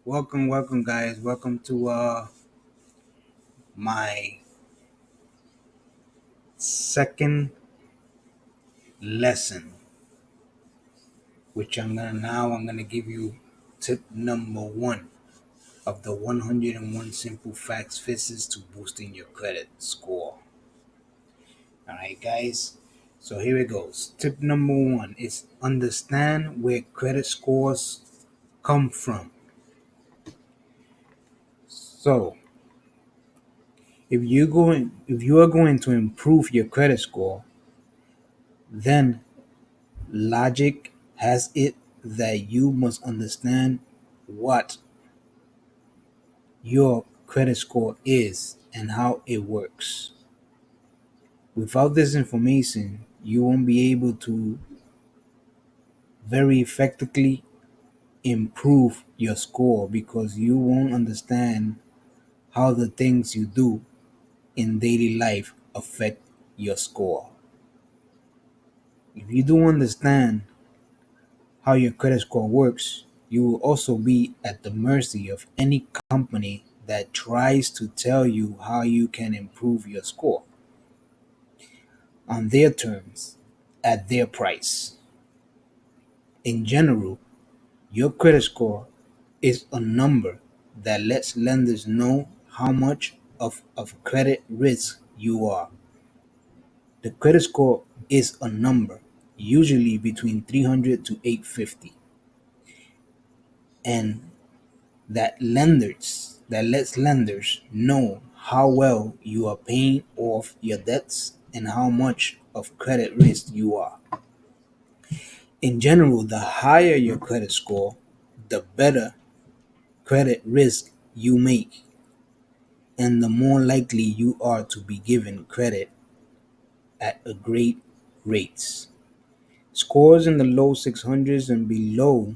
Welcome, guys. Welcome to my second lesson, which I'm gonna give you tip number one of the 101 simple facts fixes to boosting your credit score. All right, guys. So here it goes. Tip number one is understand where credit scores come from. So if you are going to improve your credit score, then logic has it that you must understand what your credit score is and how it works. Without this information, you won't be able to very effectively improve your score because you won't understand how the things you do in daily life affect your score. If you do understand how your credit score works, you will also be at the mercy of any company that tries to tell you how you can improve your score on their terms at their price. In general, your credit score is a number that lets lenders know how much of credit risk you are. The credit score is a number, usually between 300 to 850, and that lets lenders know how well you are paying off your debts and how much of credit risk you are. In general, the higher your credit score, the better credit risk you make and the more likely you are to be given credit at a great rates. Scores in the low 600s and below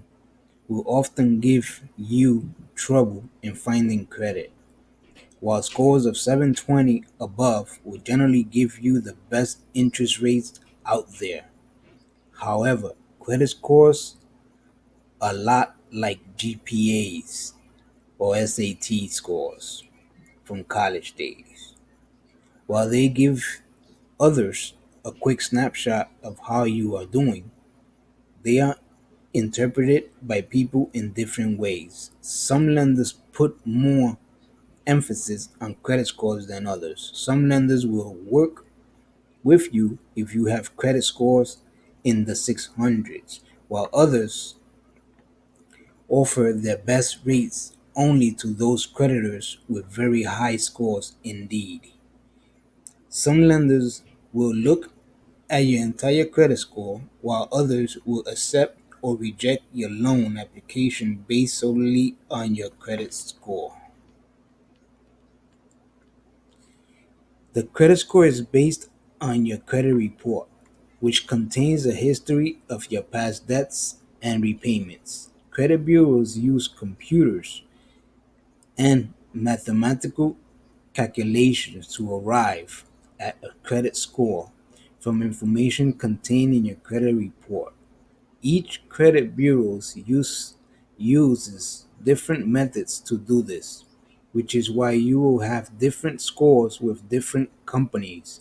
will often give you trouble in finding credit, while scores of 720 above will generally give you the best interest rates out there. However, credit scores are a lot like GPAs or SAT scores from college days. While they give others a quick snapshot of how you are doing, they are interpreted by people in different ways. Some lenders put more emphasis on credit scores than others. Some lenders will work with you if you have credit scores in the 600s, while others offer their best rates only to those creditors with very high scores indeed. Some lenders will look at your entire credit score, while others will accept or reject your loan application based solely on your credit score. The credit score is based on your credit report, which contains a history of your past debts and repayments. Credit bureaus use computers and mathematical calculations to arrive at a credit score from information contained in your credit report. Each credit bureau uses different methods to do this, which is why you will have different scores with different companies.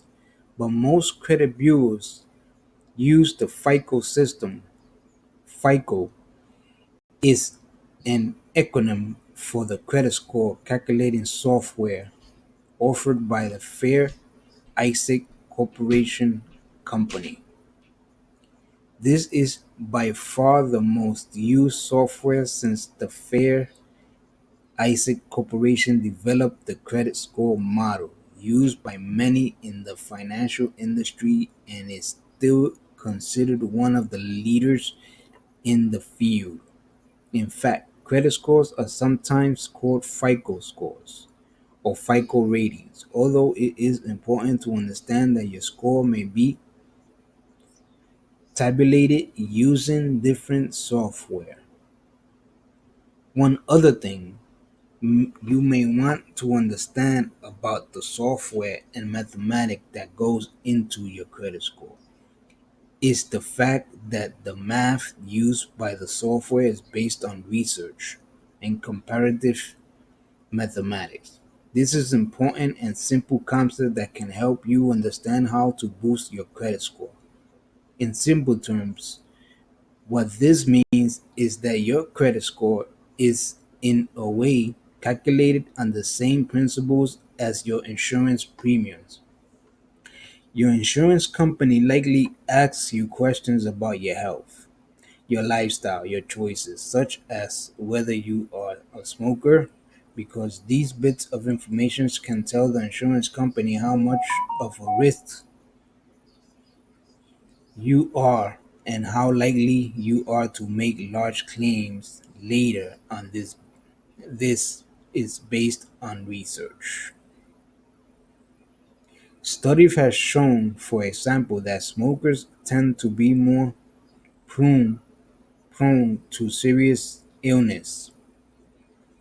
But most credit bureaus use the FICO system. FICO is an acronym for the credit score calculating software offered by the Fair Isaac Corporation Company. This is by far the most used software since the Fair Isaac Corporation developed the credit score model used by many in the financial industry and is still considered one of the leaders in the field. In fact, credit scores are sometimes called FICO scores or FICO ratings, although it is important to understand that your score may be tabulated using different software. One other thing you may want to understand about the software and mathematics that goes into your credit score is the fact that the math used by the software is based on research and comparative mathematics. This is important and simple concept that can help you understand how to boost your credit score. In simple terms, what this means is that your credit score is in a way calculated on the same principles as your insurance premiums. Your insurance company likely asks you questions about your health, your lifestyle, your choices, such as whether you are a smoker, because these bits of information can tell the insurance company how much of a risk you are and how likely you are to make large claims later on. This is based on research. Studies have shown, for example, that smokers tend to be more prone to serious illness,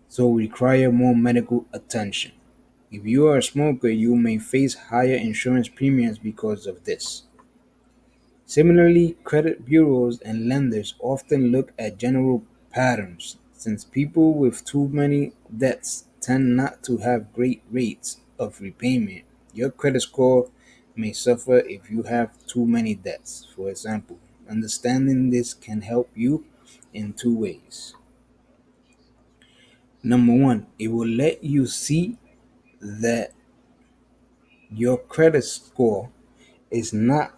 so require more medical attention. If you are a smoker, you may face higher insurance premiums because of this. Similarly, credit bureaus and lenders often look at general patterns, since people with too many debts tend not to have great rates of repayment. Your credit score may suffer if you have too many debts. For example, understanding this can help you in two ways. Number one, it will let you see that your credit score is not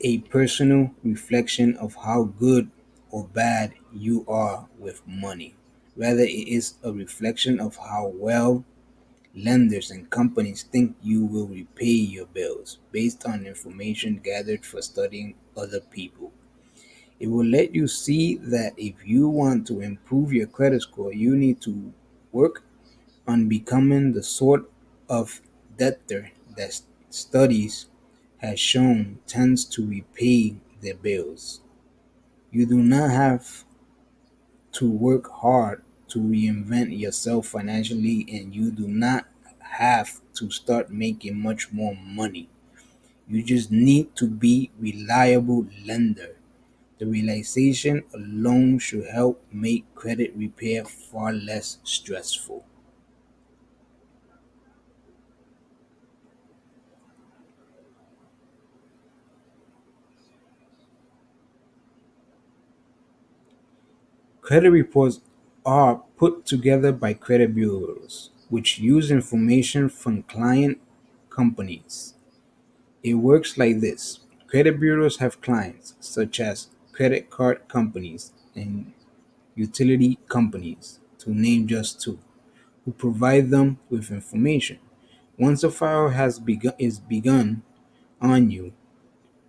a personal reflection of how good or bad you are with money. Rather, it is a reflection of how well lenders and companies think you will repay your bills based on information gathered for studying other people. It will let you see that if you want to improve your credit score, you need to work on becoming the sort of debtor that studies has shown tends to repay their bills. You do not have to work hard to reinvent yourself financially, and you do not have to start making much more money. You just need to be reliable lender. The realization alone should help make credit repair far less stressful. Credit reports are put together by credit bureaus, which use information from client companies. It works like this: credit bureaus have clients, such as credit card companies and utility companies, to name just two, who provide them with information. Once a file is begun on you,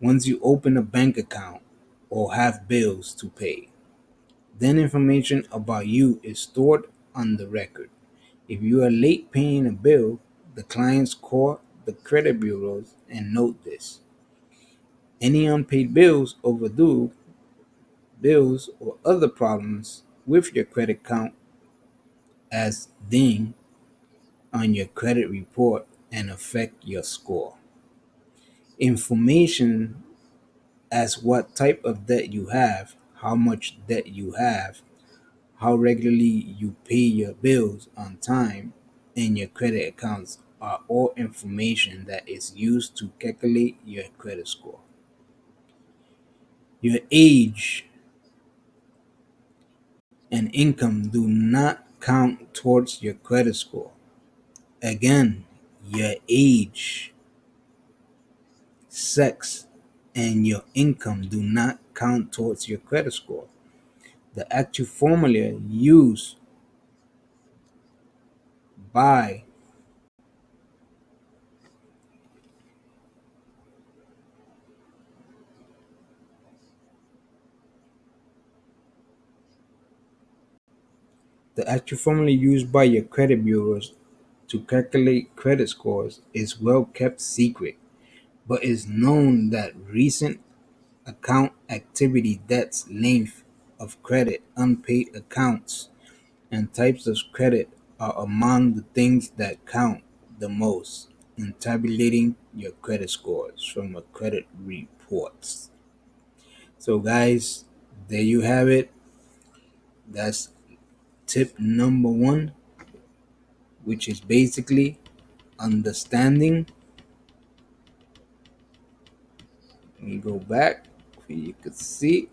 once you open a bank account or have bills to pay, then information about you is stored on the record. If you are late paying a bill, the clients call the credit bureaus and note this. Any unpaid bills, overdue bills, or other problems with your credit count as ding on your credit report and affect your score. Information as what type of debt you have, how much debt you have, how regularly you pay your bills on time, and your credit accounts are all information that is used to calculate your credit score. Your age and income do not count towards your credit score. Again, your age, sex, and your income do not count towards your credit score. The actual formula used by the actual formula used by your credit bureaus to calculate credit scores is well kept secret, but is known that recent account activity, debts, length of credit, unpaid accounts, and types of credit are among the things that count the most in tabulating your credit scores from a credit reports. So guys, there you have it. That's tip number one, which is basically understanding. Let me go back so you could see.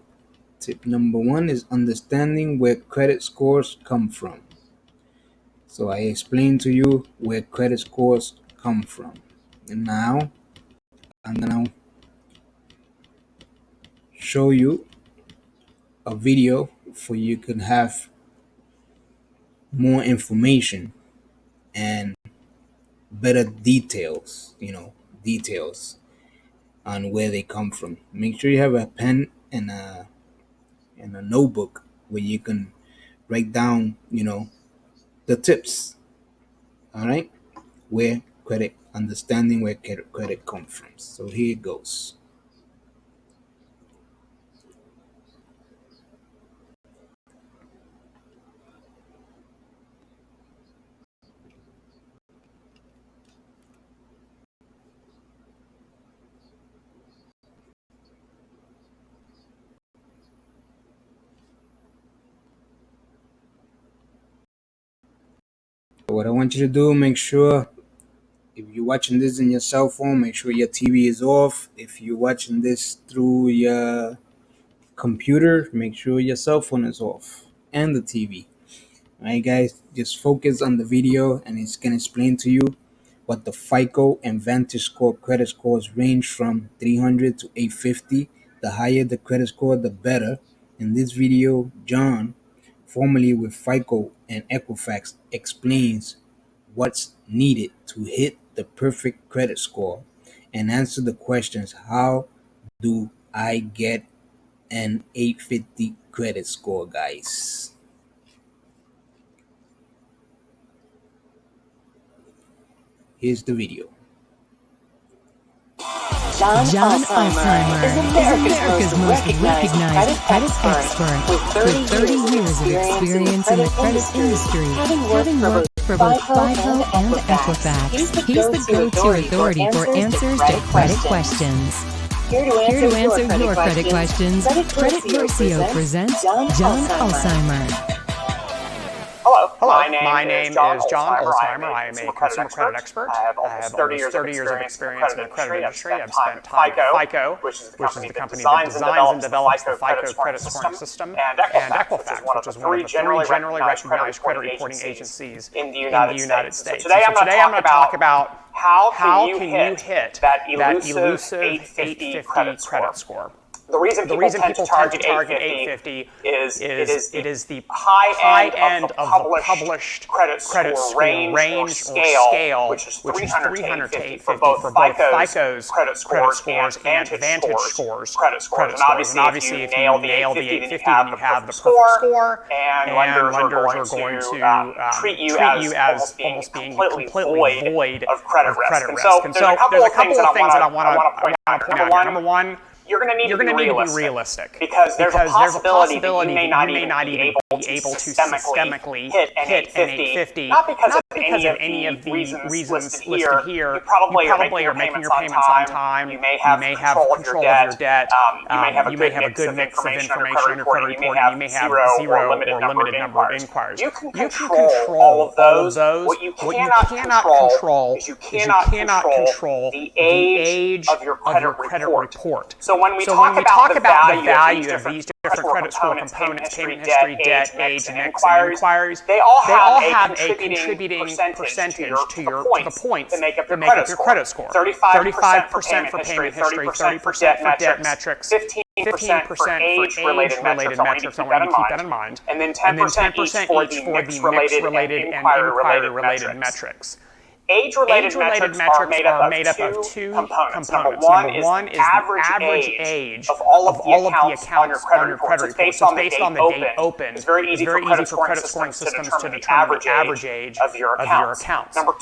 Tip number one is understanding where credit scores come from. So I explained to you where credit scores come from. And now I'm gonna show you a video for you can have more information and better details, details on where they come from. Make sure you have a pen and a notebook where you can write down, the tips. All right, where credit, understanding where credit comes from. So here it goes. What I want you to do, make sure if you're watching this in your cell phone, make sure your TV is off. If you're watching this through your computer, make sure your cell phone is off and the TV. Alright, guys, just focus on the video and it's gonna explain to you what the FICO and Vantage Score credit scores range from 300 to 850. The higher the credit score, the better. In this video, John, formerly with FICO and Equifax, explains what's needed to hit the perfect credit score and answer the questions: how do I get an 850 credit score, guys? Here's the video. John Alzheimer is America's most recognized credit expert with 30 years of experience in the credit industry, having worked for both FICO and Equifax. He's the go-to authority for answers to credit questions. Here to answer your credit questions, Credit Versio presents John Alzheimer. Hello, my name is John Alzheimer. I am a consumer credit expert. I have almost 30 years of experience in the credit industry. I've spent time at FICO, which is the company that designs and develops the FICO credit scoring system, and Equifax, which is one of the generally recognized credit reporting agencies in the United States. So today I'm going to talk about how can you hit that elusive 850 credit score. The reason people tend to target 850 is it is the high end of the published credit score range or scale, which is 300 to 850 for both FICO's credit scores and Vantage Scores credit scores. And obviously, if you nail the 850, then you have the perfect score, and lenders are going to treat you as almost being completely void of credit risk. And so there's a couple of things that I want to point out here. Number one, you're going to need to be realistic because there's a possibility that you may not even be able to systemically hit an 850, not because of any of the reasons listed here. You probably are making your payments on time. You may have control of your debt. You may have a good mix of information on your credit report. You may have zero or limited number of inquiries. You can control all of those. What you cannot control is you cannot control the age of your credit report. So when we talk about the value of these different credit score components, payment history, debt, age, and inquiries, they all have a contributing percentage to the points that make up your credit score. 35% for payment history, 30% for debt metrics, 15% for age-related metrics. I want you to keep that in mind. And then 10% each for the mix-related and inquiry-related metrics. Age-related metrics are made up of two components. Number one is the average age of all of the accounts on your credit report. It's based on the date opened. It's very easy for credit scoring systems to determine the average age of your accounts. Number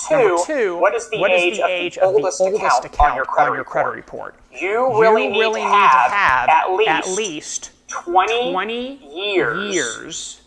two, what is the age of the oldest account on your credit report? You really need to have at least 20 years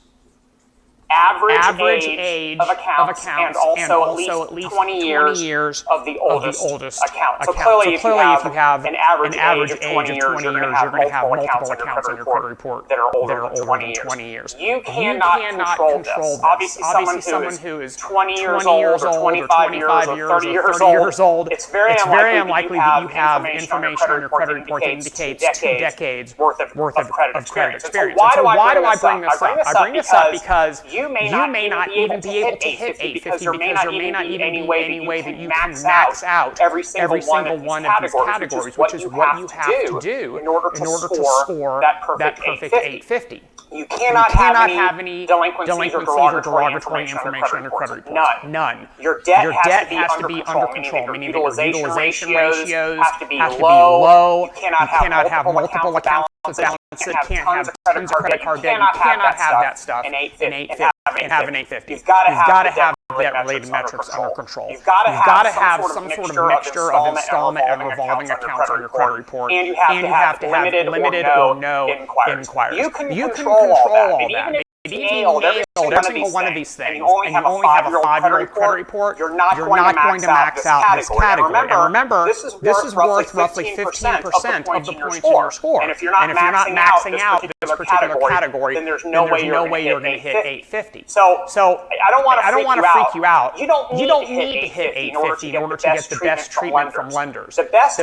average age of accounts and also at least 20 years of the oldest account. So clearly, if you have an average age of 20 years, you're going to have multiple accounts on your credit report that are older than 20 years. You cannot control this. Obviously, someone who is 20 years old or 25 years or 30 years old, it's very unlikely that you have information on your credit report that indicates 2 decades worth of credit experience. So why do I bring this up? I bring this up because you may not even be able to hit 850 because there may not even be any way that you can max out every single one of these categories, which is what you have to do in order to score that perfect 850. You cannot have any delinquencies or derogatory information on your credit report. None. Your debt has to be under control, meaning that your utilization ratios have to be low. You cannot have multiple accounts balances. You can't have tons of credit card debt. You cannot have that stuff in 850 and have an 850. You've got to have debt-related metrics under control. You've got to have some sort of mixture of installment and revolving accounts on your credit report. And you have to have limited or no inquiries. You can control all that. If you nailed every single one of these things, and you only have a 5-year credit report, you're not going to max out this category. And remember, this is worth roughly 15% of the points in your score. And if you're not maxing out this particular category, then there's no way you're going to hit 850. So I don't want to freak you out. You don't need to hit 850 in order to get the best treatment from lenders. The best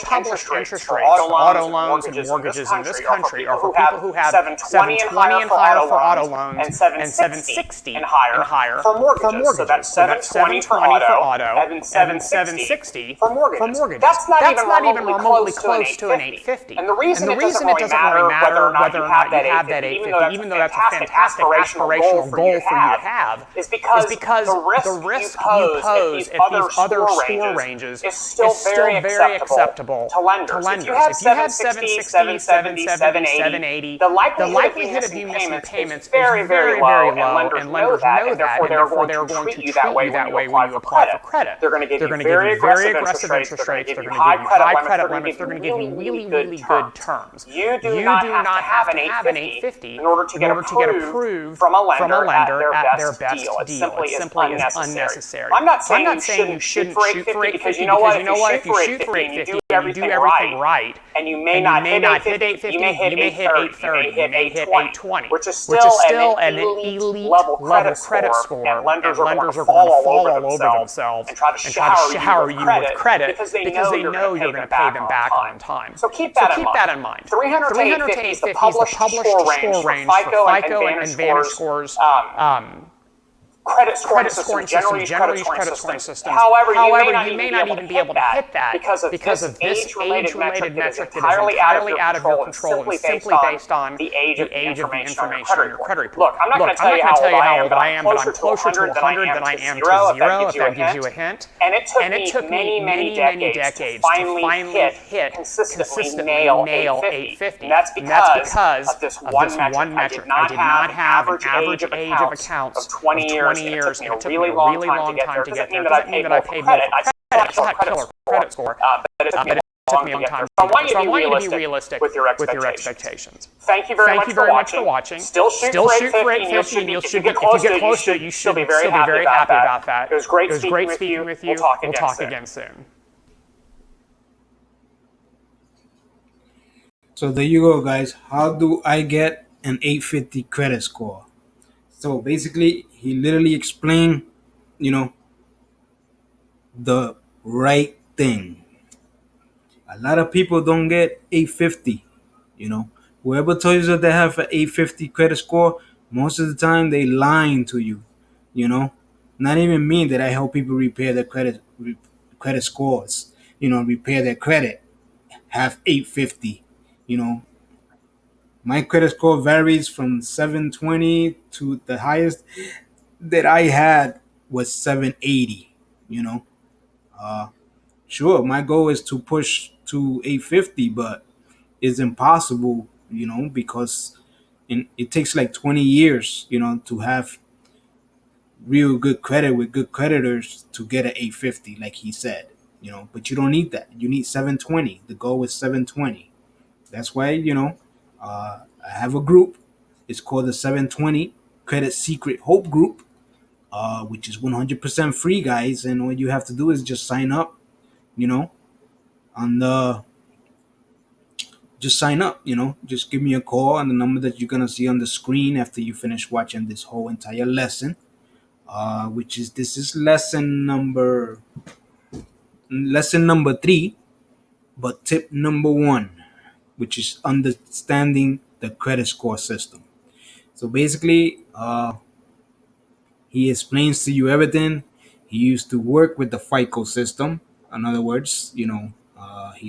published interest rates for auto loans and mortgages in this country are for people who have 720 and higher for auto loans and 760 and higher for mortgages. So that's 720 for auto and 760 for mortgages. That's not even remotely close to an 850. And the reason it doesn't really matter whether or not you have that 850, even though that's a fantastic aspirational goal for you to have, is because the risk you pose at these other score ranges is still very acceptable to lenders. If you have 760, 770, 780, the likelihood of you missing payments is very low, and lenders know that, and therefore they're going to treat you that way when you apply for credit. They're going to give you very aggressive interest rates, they're going to give you high credit limits, they're going to give you really good terms. You do not have to have an 850 in order to get approved from a lender at their best deal. It simply is unnecessary. I'm not saying you shouldn't shoot for 850 because you know what, if you shoot for 850 and you do everything right, and you may not hit 850, you may hit 830, you may hit 820, which is still an elite level credit score, and lenders are going to fall all over themselves and try to shower you with credit because they know you're going to pay them back on time. So keep that in mind. 300 to 850 is the published score range for FICO and Vantage scores. Credit scoring systems generally use credit scoring systems. However, you may not even be able to hit that because of this age-related metric that is entirely out of your control and simply based on the age of the information on your credit report. Look, I'm not going to tell you how old I am, but I'm closer to 100 than I am to 0, if that gives you a hint. And it took me many decades to finally hit consistently nail 850. And that's because of this one metric. I did not have an average age of accounts of 20 years. It took me a really long time to get there. It doesn't mean that I paid more credit. I still had killer credit score, but it took me a long time. So I want you to be realistic with your expectations. Thank you very much for watching. Still shoot for 850, and if you get close to it, you should be very happy about that. It was great speaking with you. We'll talk again soon. So there you go, guys. How do I get an 850 credit score? So basically, he literally explained, the right thing. A lot of people don't get 850. Whoever tells you they have an 850 credit score, most of the time they lying to you. Not even me that I help people repair their credit scores. Repair their credit. Have 850. My credit score varies from 720 to the highest that I had was 780. Sure, my goal is to push to 850, but it's impossible, because it takes like 20 years, to have real good credit with good creditors to get an 850, like he said, but you don't need that. You need 720. The goal is 720. That's why, I have a group. It's called the 720. Credit Secret Hope Group, which is 100% free, guys. And all you have to do is just sign up, you know, on the just sign up, just give me a call on the number that you're gonna see on the screen after you finish watching this whole entire lesson. Which is this is lesson number 3, but tip number 1, which is understanding the credit score system. So basically, he explains to you everything. He used to work with the FICO system. In other words, he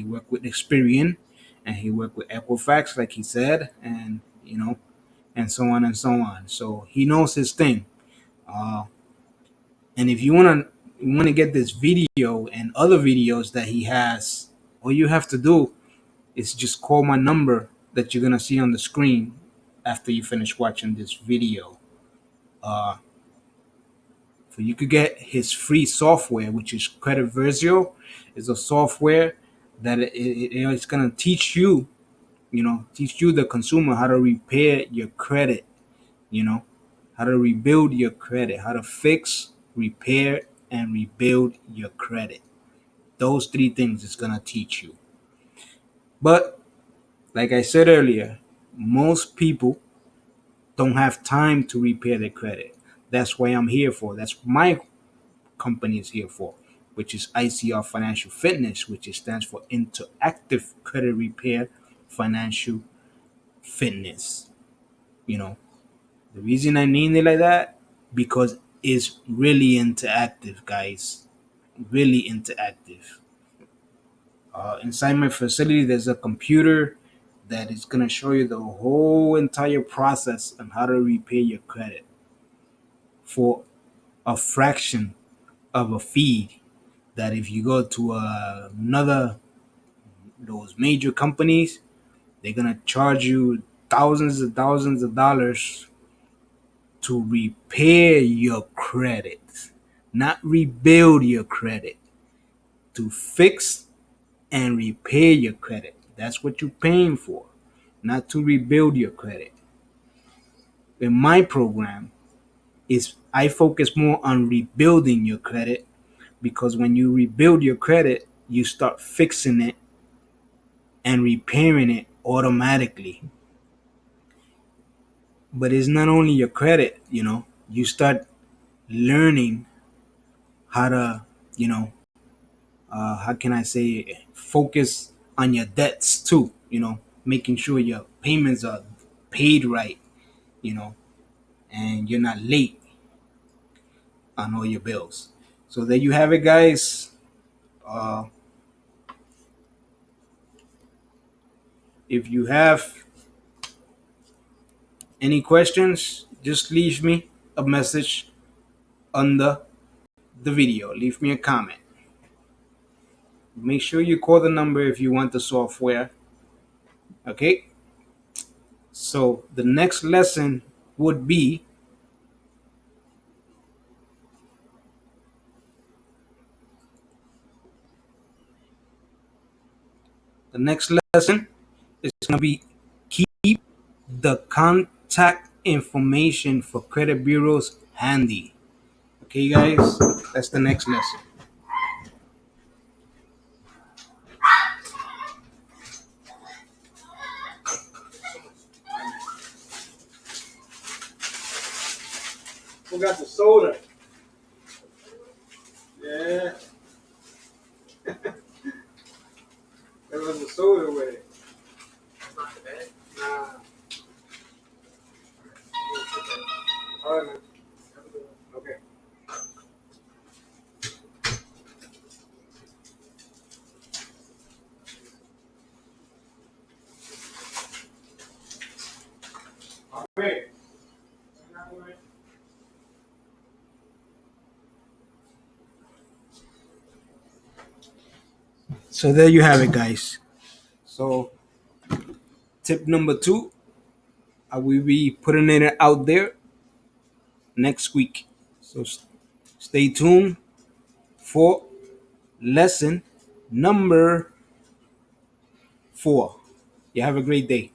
worked with Experian, and he worked with Equifax, like he said, and and so on and so on. So he knows his thing. Uh, and if you wanna get this video and other videos that he has, all you have to do is just call my number that you're gonna see on the screen after you finish watching this video. Uh, so you could get his free software, which is Credit Versio. It's a software that it's gonna teach you the consumer how to repair your credit. You know, how to rebuild your credit, how to fix, repair, and rebuild your credit. Those 3 things it's gonna teach you. But like I said earlier, most people don't have time to repair their credit. That's why I'm here for. That's what my company is here for, which is ICR Financial Fitness, which stands for Interactive Credit Repair Financial Fitness. You know, the reason I named it like that, because it's really interactive, guys. Really interactive. Inside my facility, there's a computer that is going to show you the whole entire process on how to repay your credit for a fraction of a fee that if you go to another those major companies, they're going to charge you thousands of dollars to repair your credit, not rebuild your credit, to fix and repair your credit. That's what you're paying for, not to rebuild your credit. In my program, is I focus more on rebuilding your credit, because when you rebuild your credit, you start fixing it and repairing it automatically. But it's not only your credit, you start learning how to, how can I say, focus on your debts too, making sure your payments are paid right, you know, and you're not late on all your bills. So there you have it, guys. Uh, if you have any questions, just leave me a message under the video. Leave me a comment. Make sure you call the number if you want the software. Okay? So the next lesson would be the next lesson is going to be keep the contact information for credit bureaus handy. Okay, guys? That's the next lesson. Who got the soda? Yeah. There was a soda with it. That's not the bed? Nah. All right, man. Okay. All right. So there you have it, guys. So tip number 2, I will be putting it out there next week. So stay tuned for lesson number 4. You have a great day.